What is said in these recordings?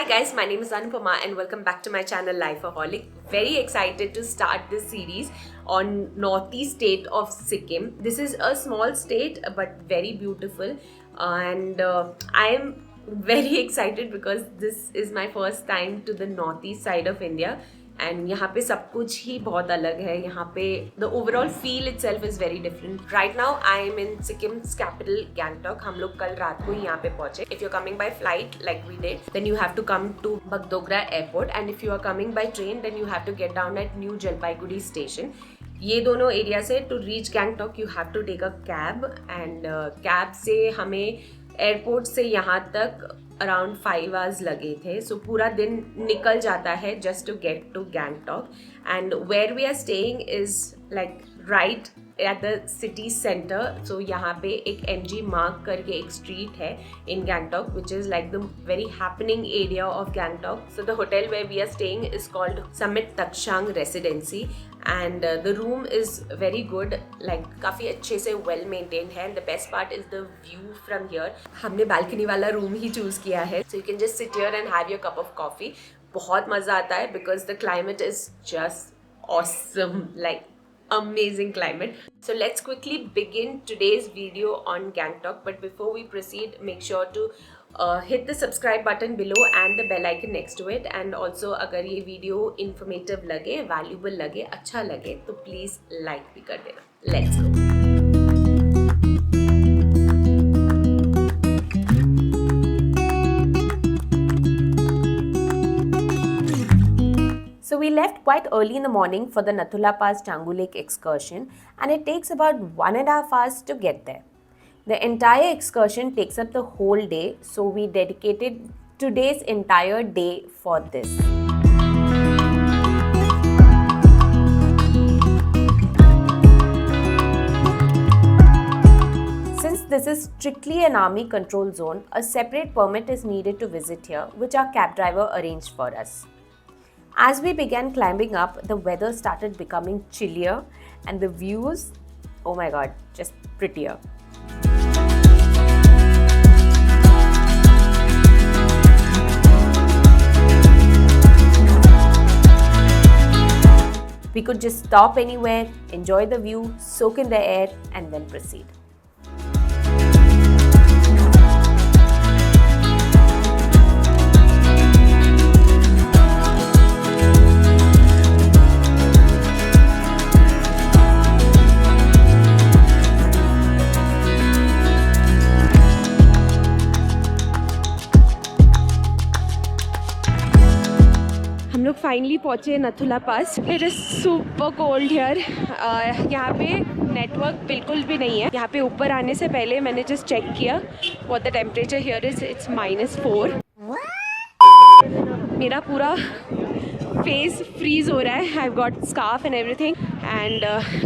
Hi guys, my name is Anupama and welcome back to my channel Lifeaholic. Very excited to start this series on northeast state of Sikkim. This is a small state but very beautiful and I am very excited because this is my first time to the northeast side of India. And यहाँ पे सब कुछ ही बहुत अलग है. यहाँ पे the overall feel itself is very different. Right now I am in Sikkim's capital Gangtok. हम लोग कल रात को ही यहाँ पे पहुंचे. If you are coming by flight like we did then you have to come to Bagdogra airport and if you are coming by train then you have to get down at New Jalpaiguri station. ये दोनों area से to reach Gangtok you have to take a cab and cab से हमें airport से यहाँ तक around 5 hours लगे थे. सो पूरा दिन निकल जाता है just to get to Gangtok. And where we are staying is like right at the city centre. So यहाँ पे एक MG मार्ग करके एक स्ट्रीट है in Gangtok which is like the very happening area of Gangtok. So the hotel where we are staying is called Summit Takshang Residency and the room is very good, like काफ़ी अच्छे से well maintained है. and the best part is the view from here. हमने balcony वाला room ही choose किया है, so you can just sit here and have your cup of coffee. बहुत मज़ा आता है because the climate is just awesome, like amazing climate. So let's quickly begin today's video on Gangtok, but before we proceed, make sure to hit the subscribe button below and the bell icon next to it. And also अगर ये video informative लगे, valuable लगे, अच्छा लगे तो please like भी कर देना. Let's go. So we left quite early in the morning for the Nathula Pass Changu Lake excursion and it takes about 1.5 hours to get there. The entire excursion takes up the whole day, so we dedicated today's entire day for this. Since this is strictly an army control zone, a separate permit is needed to visit here, which our cab driver arranged for us. As we began climbing up, the weather started becoming chillier and the views, oh my god, just prettier. We could just stop anywhere, enjoy the view, soak in the air, and then proceed. हम लोग finally पहुँचे Nathula pass. It is super cold here. यहाँ पे network बिल्कुल भी नहीं है. यहाँ पे ऊपर आने से पहले मैंने जस्ट चेक किया what the temperature here is. It's -4. मेरा पूरा फेस फ्रीज हो रहा है. I have got scarf and everything and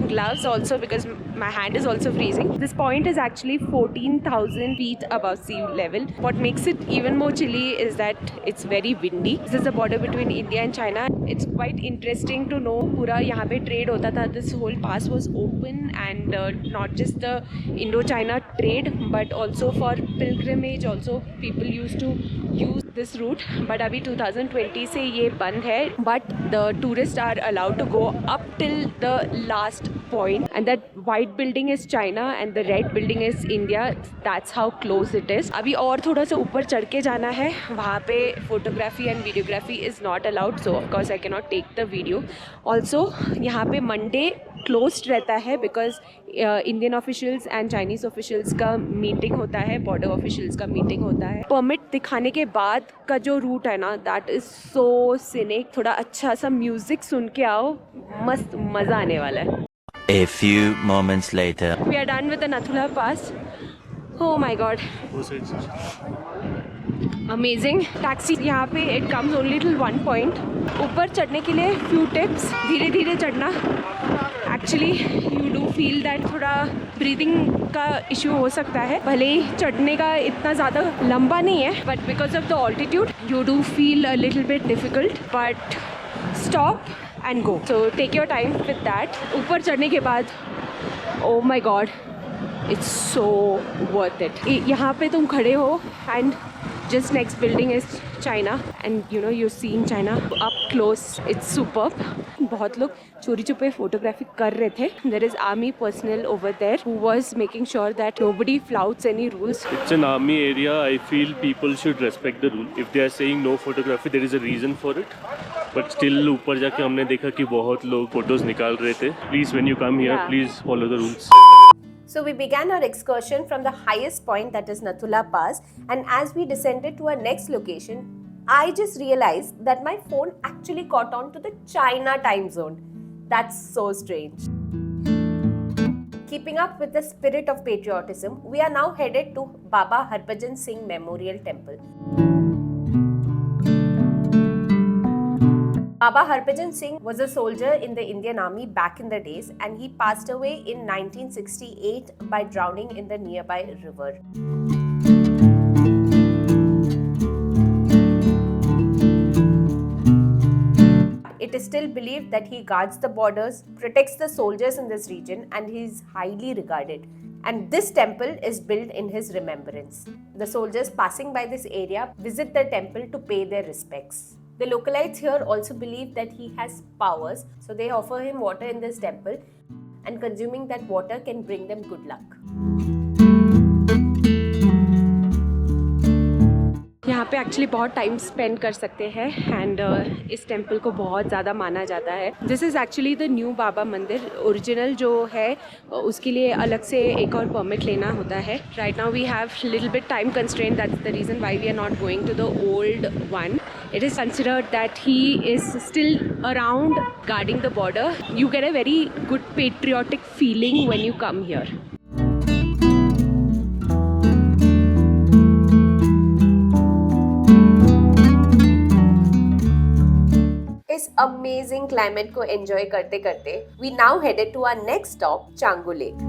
gloves also because my hand is also freezing. This point is actually 14,000 feet above sea level. What makes it even more chilly is that it's very windy. This is the border between India and China. It's quite interesting to know पूरा यहाँ पे trade होता था. This whole pass was open and not just the Indo-China trade but also for pilgrimage also people used to use this route. But अभी 2020 से ये बंद है. But the tourists are allowed to go up till the last point and that white building is China and the red building is India. That's how close it is. अभी और थोड़ा सा ऊपर चढ़ के जाना है. वहाँ पे photography and videography is not allowed, so of course I cannot take the video. Also यहाँ पे Monday closed रहता है because Indian officials and Chinese officials का meeting होता है, border officials का meeting होता है. Permit दिखाने के बाद का जो route है ना, that is so scenic. थोड़ा अच्छा सा music सुन के आओ, मस्त मज़ा आने वाला है. A few moments later. We are done with the Nathula Pass. Oh my god. Amazing. Taxi यहाँ पे it comes only till one point. ऊपर चढ़ने के लिए few tips. धीरे धीरे चढ़ना. Actually you do feel that थोड़ा breathing का issue हो सकता है. भले ही चढ़ने का इतना ज़्यादा लंबा नहीं है, but because of the altitude you do feel a little bit difficult. But stop and go. So take your time with that. ऊपर चढ़ने के बाद oh my god, it's so worth it. यहाँ पे तुम खड़े हो and just next building is China, and you know, you're seeing China up close. It's superb. बहुत लोग चोरी छुपे फोटोग्राफी कर रहे थे. There is army personnel over there who was making sure that nobody flouts any rules. It's an army area. I feel people should respect the rule. If they are saying no photography, there is a reason for it. But still ऊपर जाके हमने देखा कि बहुत लोग photos निकाल रहे थे. Please, when you come here, Yeah. please follow the rules. So we began our excursion from the highest point, that is Nathula Pass, and as we descended to our next location, I just realized that my phone actually caught on to the China time zone. That's so strange. Keeping up with the spirit of patriotism, we are now headed to Baba Harbhajan Singh Memorial Temple. Baba Harbhajan Singh was a soldier in the Indian Army back in the days, and he passed away in 1968 by drowning in the nearby river. It is still believed that he guards the borders, protects the soldiers in this region, and he is highly regarded. And this temple is built in his remembrance. The soldiers passing by this area visit the temple to pay their respects. The localites here also believe that he has powers, so they offer him water in this temple, and consuming that water can bring them good luck. यहाँ पे actually बहुत time spend कर सकते हैं, and इस temple को बहुत ज़्यादा माना जाता है. This is actually the new Baba Mandir. Original जो है उसके लिए अलग से एक और परमिट लेना होता है. Right now we have little bit time constraint. That's the reason why we are not going to the old one. It is considered that he is still around guarding the border. You get a very good patriotic feeling when you come here. इस amazing climate को enjoy करते करते we now headed to our next stop, Canggu Lake.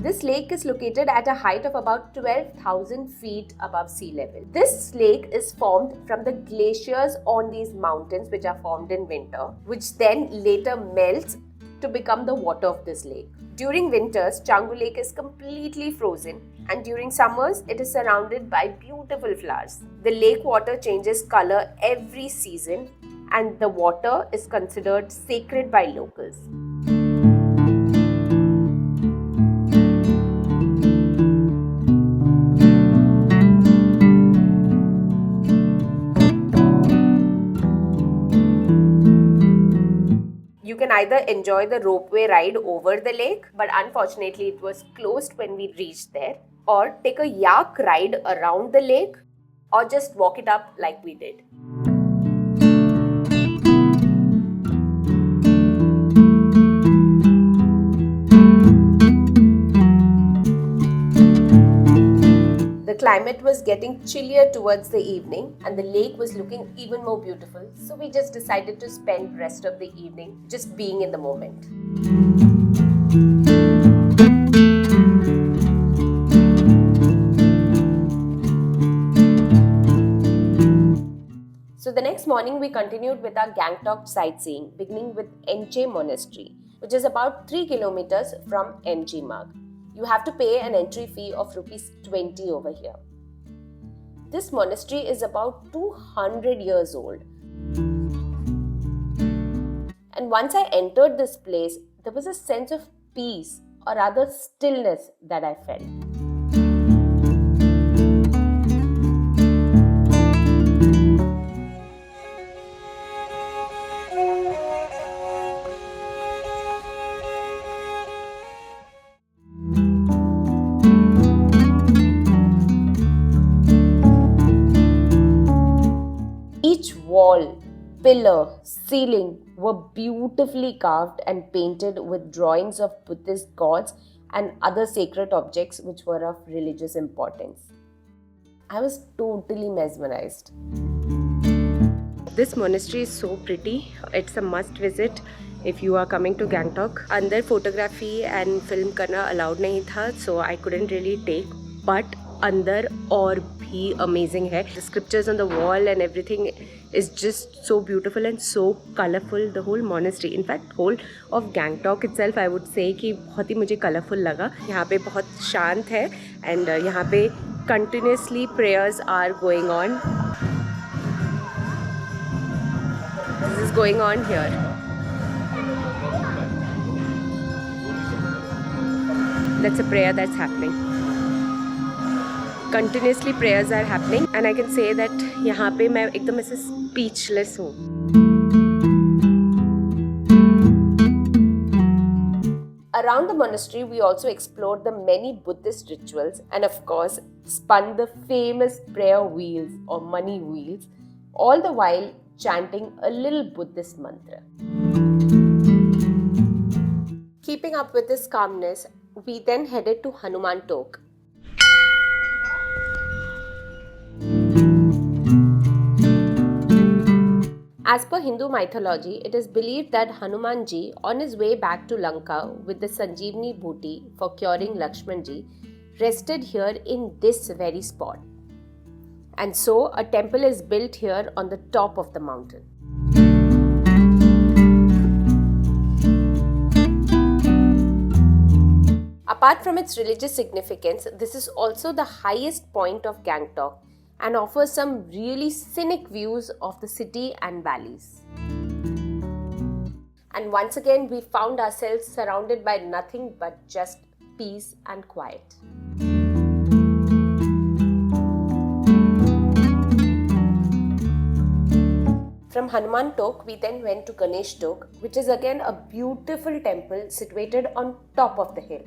This lake is located at a height of about 12,000 feet above sea level. This lake is formed from the glaciers on these mountains, which are formed in winter, which then later melts to become the water of this lake. During winters, Canggu Lake is completely frozen, and during summers, it is surrounded by beautiful flowers. The lake water changes color every season, and the water is considered sacred by locals. You can either enjoy the ropeway ride over the lake, but unfortunately it was closed when we reached there, or take a yak ride around the lake, or just walk it up like we did. The climate was getting chillier towards the evening, and the lake was looking even more beautiful, so we just decided to spend the rest of the evening just being in the moment. So the next morning we continued with our Gangtok sightseeing, beginning with Enche Monastery, which is about 3 kilometers from MG Marg. You have to pay an entry fee of rupees 20 over here. This monastery is about 200 years old. And once I entered this place, there was a sense of peace, or rather stillness, that I felt. Each wall, pillar, ceiling were beautifully carved and painted with drawings of Buddhist gods and other sacred objects which were of religious importance. I was totally mesmerized. This monastery is so pretty. It's a must visit if you are coming to Gangtok. अंदर photography and film करना allowed नहीं था, so I couldn't really take. But अंदर और भी amazing है. The scriptures on the wall and everything is just so beautiful and so colorful. The whole monastery, in fact whole of Gangtok itself, I would say कि बहुत ही मुझे colourful लगा. यहाँ पे बहुत शांत है and यहाँ पे continuously prayers are going on. This is going on here. That's a prayer that's happening. Continuously prayers are happening and I can say that यहाँ पे मैं एकदम ऐसे speechless हूँ. Around the monastery, we also explored the many Buddhist rituals and of course spun the famous prayer wheels or money wheels, all the while chanting a little Buddhist mantra. Keeping up with this calmness, we then headed to Hanuman Tok. As per Hindu mythology, it is believed that Hanumanji, on his way back to Lanka with the Sanjeevani booty for curing Lakshmanji, rested here in this very spot. And so, a temple is built here on the top of the mountain. Apart from its religious significance, this is also the highest point of Gangtok and offers some really scenic views of the city and valleys. And once again, we found ourselves surrounded by nothing but just peace and quiet. From Hanuman Tok, we then went to Ganesh Tok, which is again a beautiful temple situated on top of the hill.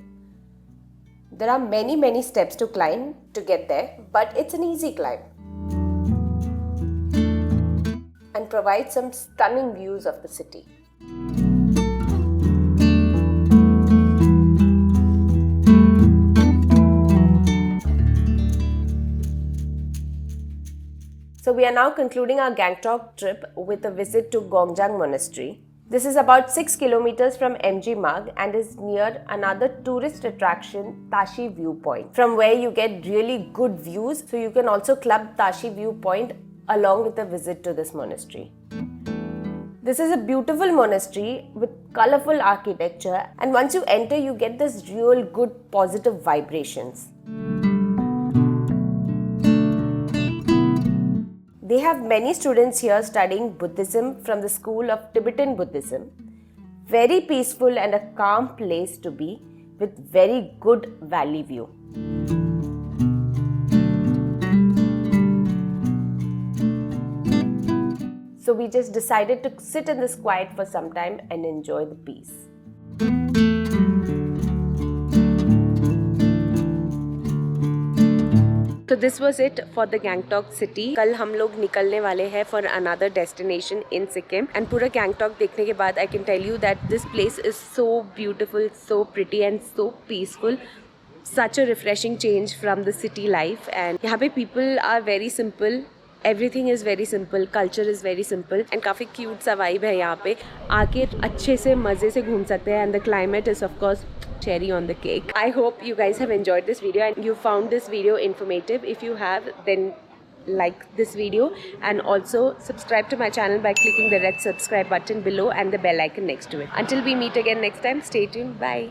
There are many steps to climb to get there, but it's an easy climb and provides some stunning views of the city. So we are now concluding our Gangtok trip with a visit to Gongjang Monastery. This is about 6 kilometers from MG Marg and is near another tourist attraction, Tashi Viewpoint, from where you get really good views. So you can also club Tashi Viewpoint along with a visit to this monastery. This is a beautiful monastery with colorful architecture, and once you enter, you get this real good positive vibrations. They have many students here studying Buddhism from the school of Tibetan Buddhism. Very peaceful and a calm place to be with very good valley view. So we just decided to sit in this quiet for some time and enjoy the peace. So this was it for the Gangtok city. कल हम लोग निकलने वाले हैं for another destination in Sikkim. And पूरा Gangtok देखने के बाद I can tell you that this place is so beautiful, so pretty and so peaceful. Such a refreshing change from the city life. And यहाँ पे people are very simple. Everything is very simple. Culture is very simple. And काफ़ी cute सा vibe है यहाँ पे. आके अच्छे से मज़े से घूम सकते हैं. And the climate is of course cherry on the cake. I hope you guys have enjoyed this video and you found this video informative. If you have, then like this video and also subscribe to my channel by clicking the red subscribe button below and the bell icon next to it. Until we meet again next time, stay tuned. Bye.